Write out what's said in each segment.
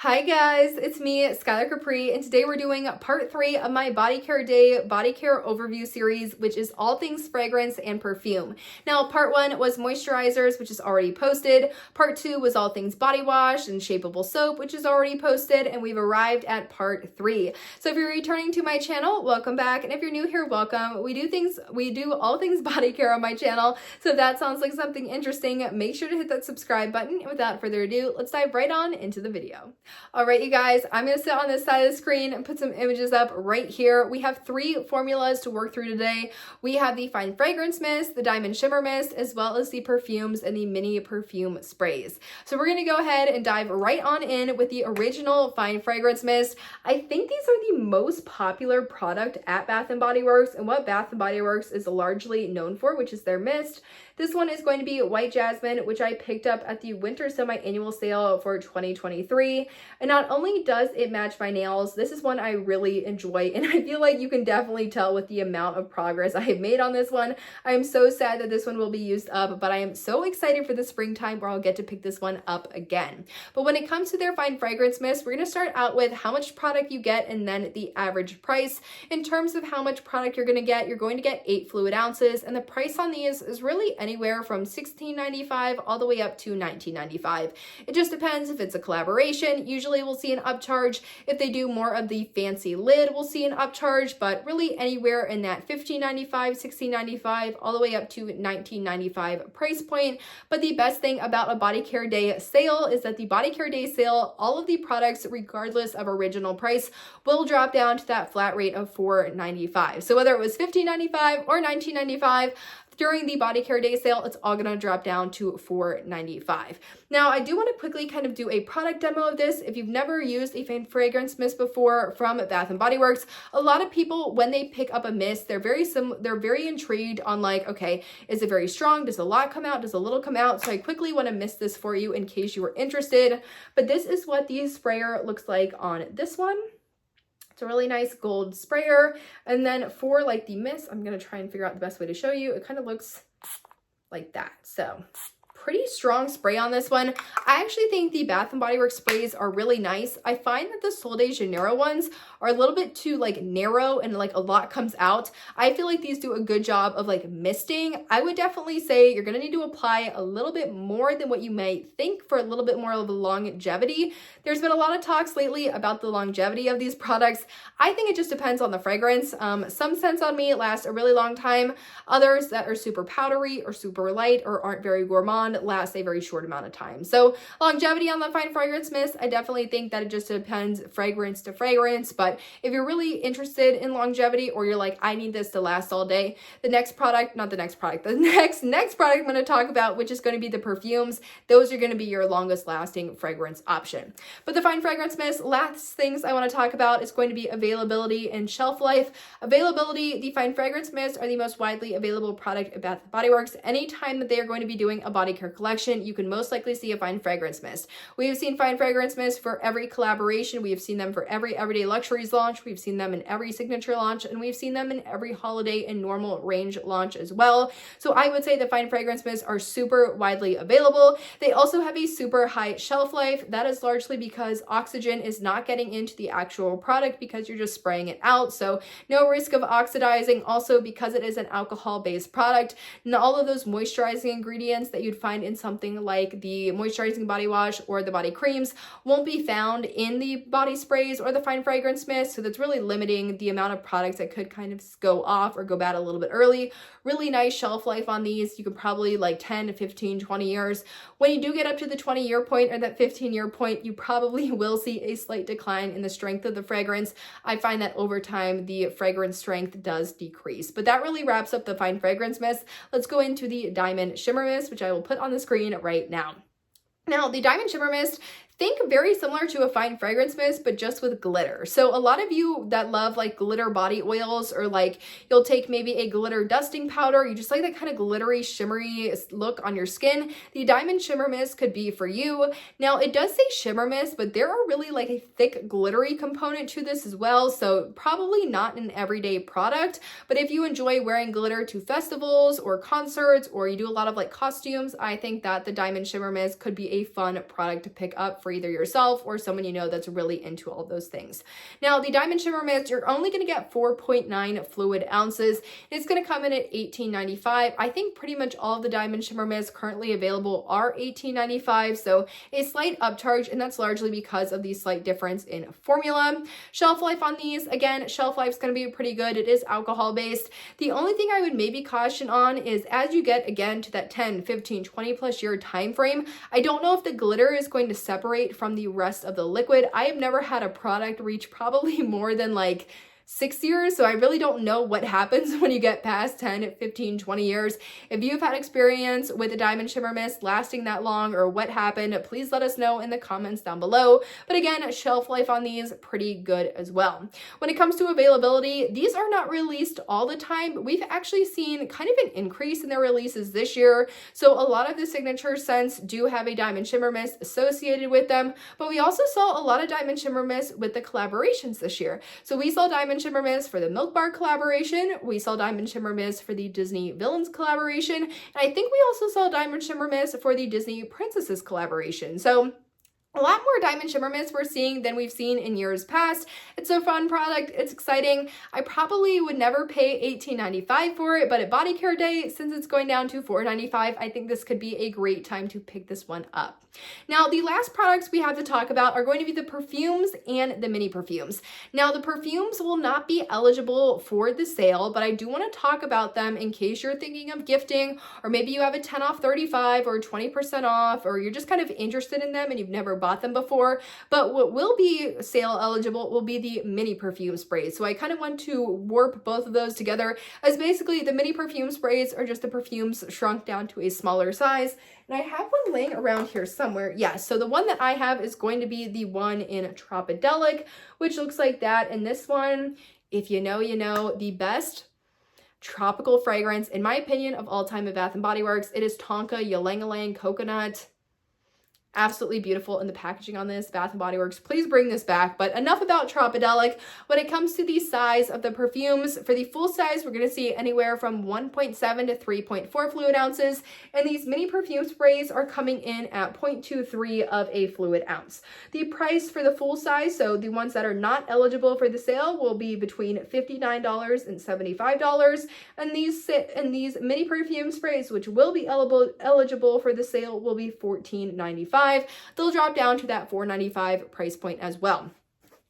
Hi guys, it's me, Skylar Capri, and today we're doing part 3 of my Body Care Day Body Care Overview series, which is all things fragrance and perfume. Now, part 1 was moisturizers, which is already posted. Part 2 was all things body wash and shapeable soap, which is already posted, and we've arrived at part 3. So if you're returning to my channel, welcome back, and if you're new here, welcome. We do all things body care on my channel, so if that sounds like something interesting, make sure to hit that subscribe button, and without further ado, let's dive right on into the video. All right, you guys, I'm going to sit on this side of the screen and put some images up right here. We have 3 formulas to work through today. We have the Fine Fragrance Mist, the Diamond Shimmer Mist, as well as the Perfumes and the Mini Perfume Sprays. So we're going to go ahead and dive right on in with the original Fine Fragrance Mist. I think these are the most popular product at Bath & Body Works, and what Bath & Body Works is largely known for, which is their mist. This one is going to be White Jasmine, which I picked up at the winter semi-annual sale for 2023. And not only does it match my nails, this is one I really enjoy, and I feel like you can definitely tell with the amount of progress I have made on this one. I am so sad that this one will be used up, but I am so excited for the springtime where I'll get to pick this one up again. But when it comes to their Fine Fragrance Mist, we're going to start out with how much product you get and then the average price. In terms of how much product you're going to get 8 fluid ounces, and the price on these is really anywhere from $16.95 all the way up to $19.95. It just depends if it's a collaboration. Usually we'll see an upcharge. If they do more of the fancy lid, we'll see an upcharge, but really anywhere in that $15.95, $16.95, all the way up to $19.95 price point. But the best thing about a Body Care Day sale is that the Body Care Day sale, all of the products, regardless of original price, will drop down to that flat rate of $4.95. So whether it was $15.95 or $19.95, during the Body Care Day sale, it's all gonna drop down to $4.95. Now, I do wanna quickly kind of do a product demo of this. If you've never used a Fine Fragrance Mist before from Bath & Body Works, a lot of people, when they pick up a mist, they're very intrigued on like, okay, is it very strong? Does a lot come out? Does a little come out? So I quickly wanna mist this for you in case you were interested. But this is what the sprayer looks like on this one. It's a really nice gold sprayer. And then for like the mist, I'm going to try and figure out the best way to show you. It kind of looks like that. So pretty strong spray on this one. I actually think the Bath & Body Works sprays are really nice. I find that the Sol de Janeiro ones are a little bit too like narrow and like a lot comes out. I feel like these do a good job of like misting. I would definitely say you're gonna need to apply a little bit more than what you might think for a little bit more of a longevity. There's been a lot of talks lately about the longevity of these products. I think it just depends on the fragrance. Some scents on me last a really long time. Others that are super powdery or super light or aren't very gourmand last a very short amount of time. So longevity on the Fine Fragrance Mist, I definitely think that it just depends fragrance to fragrance. But if you're really interested in longevity, or you're like, I need this to last all day, the next product I'm going to talk about, which is going to be the Perfumes, those are going to be your longest lasting fragrance option. But the Fine Fragrance Mist, last things I want to talk about is going to be availability and shelf life. Availability, the Fine Fragrance Mist are the most widely available product at Bath & Body Works. Anytime that they are going to be doing a body care collection, you can most likely see a Fine Fragrance Mist. We have seen Fine Fragrance Mist for every collaboration. We have seen them for every Everyday Luxuries launch. We've seen them in every signature launch, and we've seen them in every holiday and normal range launch as well. So I would say the Fine Fragrance Mists are super widely available. They also have a super high shelf life. That is largely because oxygen is not getting into the actual product because you're just spraying it out. So no risk of oxidizing. Also, because it is an alcohol-based product, and all of those moisturizing ingredients that you'd find in something like the moisturizing body wash or the body creams won't be found in the body sprays or the Fine Fragrance Mist. So that's really limiting the amount of products that could kind of go off or go bad a little bit early. Really nice shelf life on these. You could probably like 10 to 15, 20 years. When you do get up to the 20-year point or that 15-year point, you probably will see a slight decline in the strength of the fragrance. I find that over time, the fragrance strength does decrease. But that really wraps up the Fine Fragrance Mist. Let's go into the Diamond Shimmer Mist, which I will put on the screen right now. Now, the Diamond Shimmer Mist, think very similar to a Fine Fragrance Mist, but just with glitter. So a lot of you that love like glitter body oils, or like you'll take maybe a glitter dusting powder, you just like that kind of glittery, shimmery look on your skin, the Diamond Shimmer Mist could be for you. Now it does say Shimmer Mist, but there are really like a thick glittery component to this as well. So probably not an everyday product, but if you enjoy wearing glitter to festivals or concerts, or you do a lot of like costumes, I think that the Diamond Shimmer Mist could be a fun product to pick up for either yourself or someone you know that's really into all those things. Now, the Diamond Shimmer Mist, you're only going to get 4.9 fluid ounces. It's going to come in at $18.95. I think pretty much all of the Diamond Shimmer Mists currently available are $18.95, so a slight upcharge, and that's largely because of the slight difference in formula. Shelf life on these, again, shelf life is going to be pretty good. It is alcohol based. The only thing I would maybe caution on is as you get again to that 10, 15, 20 plus year time frame, I don't know if the glitter is going to separate from the rest of the liquid. I have never had a product reach probably more than like 6 years, so I really don't know what happens when you get past 10, 15, 20 years. If you've had experience with a Diamond Shimmer Mist lasting that long or what happened, please let us know in the comments down below. But again, shelf life on these, pretty good as well. When it comes to availability, these are not released all the time, but we've actually seen kind of an increase in their releases this year. So a lot of the signature scents do have a Diamond Shimmer Mist associated with them, but we also saw a lot of Diamond Shimmer Mist with the collaborations this year. So we saw Diamond Shimmer Mist for the Milk Bar collaboration. We saw Diamond Shimmer Mist for the Disney Villains collaboration. And I think we also saw Diamond Shimmer Mist for the Disney Princesses collaboration. So a lot more Diamond Shimmer Mist we're seeing than we've seen in years past. It's a fun product. It's exciting. I probably would never pay $18.95 for it, but at Body Care Day, since it's going down to $4.95, I think this could be a great time to pick this one up. Now, the last products we have to talk about are going to be the Perfumes and the mini perfumes. Now, the Perfumes will not be eligible for the sale, but I do want to talk about them in case you're thinking of gifting, or maybe you have a 10 off 35 or 20% off, or you're just kind of interested in them and you've never bought them before. But what will be sale eligible will be the mini perfume sprays. So I kind of want to warp both of those together, as basically the mini perfume sprays are just the perfumes shrunk down to a smaller size. And I have one laying around here somewhere. Yes, so the one that I have is going to be the one in Tropidelic, which looks like that. And this one, if you know, you know, the best tropical fragrance, in my opinion, of all time at Bath & Body Works. It is Tonka Ylang Ylang Coconut. Absolutely beautiful in the packaging on this. Bath & Body Works, please bring this back. But enough about Tropidelic. When it comes to the size of the perfumes, for the full size, we're going to see anywhere from 1.7 to 3.4 fluid ounces. And these mini perfume sprays are coming in at 0.23 of a fluid ounce. The price for the full size, so the ones that are not eligible for the sale, will be between $59 and $75. And these mini perfume sprays, which will be eligible for the sale, will be $14.95. They'll drop down to that $4.95 price point as well.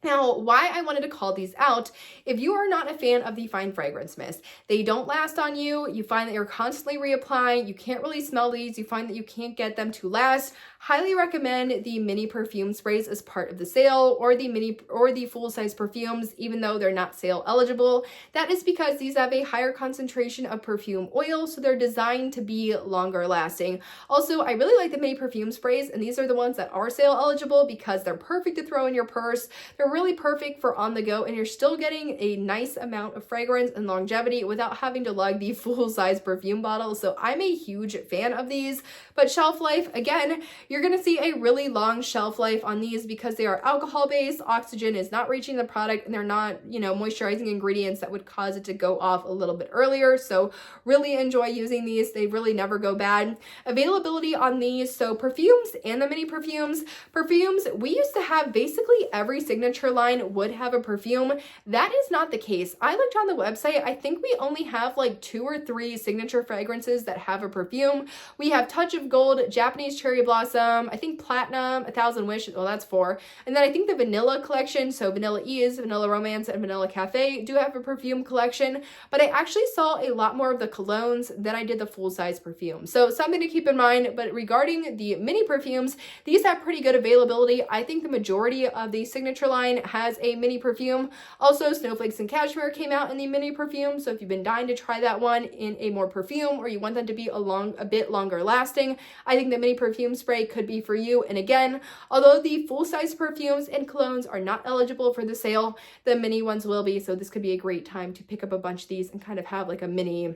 Now, why I wanted to call these out, if you are not a fan of the fine fragrance mist, they don't last on you, you find that you're constantly reapplying, you can't really smell these, you find that you can't get them to last, highly recommend the mini perfume sprays as part of the sale, or the full-size perfumes, even though they're not sale eligible. That is because these have a higher concentration of perfume oil, so they're designed to be longer lasting. Also, I really like the mini perfume sprays, and these are the ones that are sale eligible because they're perfect to throw in your purse. They're really perfect for on the go, and you're still getting a nice amount of fragrance and longevity without having to lug the full-size perfume bottle. So I'm a huge fan of these. But shelf life, again, you're going to see a really long shelf life on these because they are alcohol based. Oxygen is not reaching the product, and they're not, moisturizing ingredients that would cause it to go off a little bit earlier. So really enjoy using these. They really never go bad. Availability on these, so perfumes and the mini perfumes. Perfumes, we used to have basically every signature line would have a perfume. That is not the case. I looked on the website. I think we only have like 2 or 3 signature fragrances that have a perfume. We have Touch of Gold, Japanese Cherry Blossom, I think Platinum, 1000 Wish, well that's 4. And then I think the Vanilla collection, so Vanilla Ease, Vanilla Romance, and Vanilla Cafe do have a perfume collection, but I actually saw a lot more of the colognes than I did the full-size perfume. So something to keep in mind. But regarding the mini perfumes, these have pretty good availability. I think the majority of the signature line has a mini perfume. Also, Snowflakes and Cashmere came out in the mini perfume, so if you've been dying to try that one in a more perfume, or you want them to be a bit longer lasting, I think the mini perfume spray could be for you. And again, although the full-size perfumes and colognes are not eligible for the sale, the mini ones will be, so this could be a great time to pick up a bunch of these and kind of have like a mini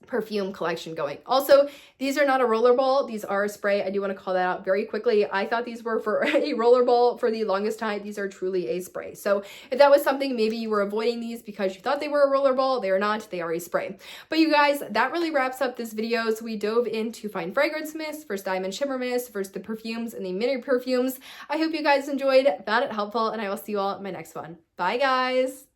perfume collection going. Also, these are not a rollerball, these are a spray. I do want to call that out very quickly. I thought these were for a rollerball for the longest time. These are truly a spray. So if that was something, maybe you were avoiding these because you thought they were a rollerball, they are not, they are a spray. But you guys, that really wraps up this video. So we dove into Fine Fragrance Mist versus Diamond Shimmer Mist versus the Perfumes and the mini perfumes. I hope you guys enjoyed, found it helpful, and I will see you all in my next one. Bye guys!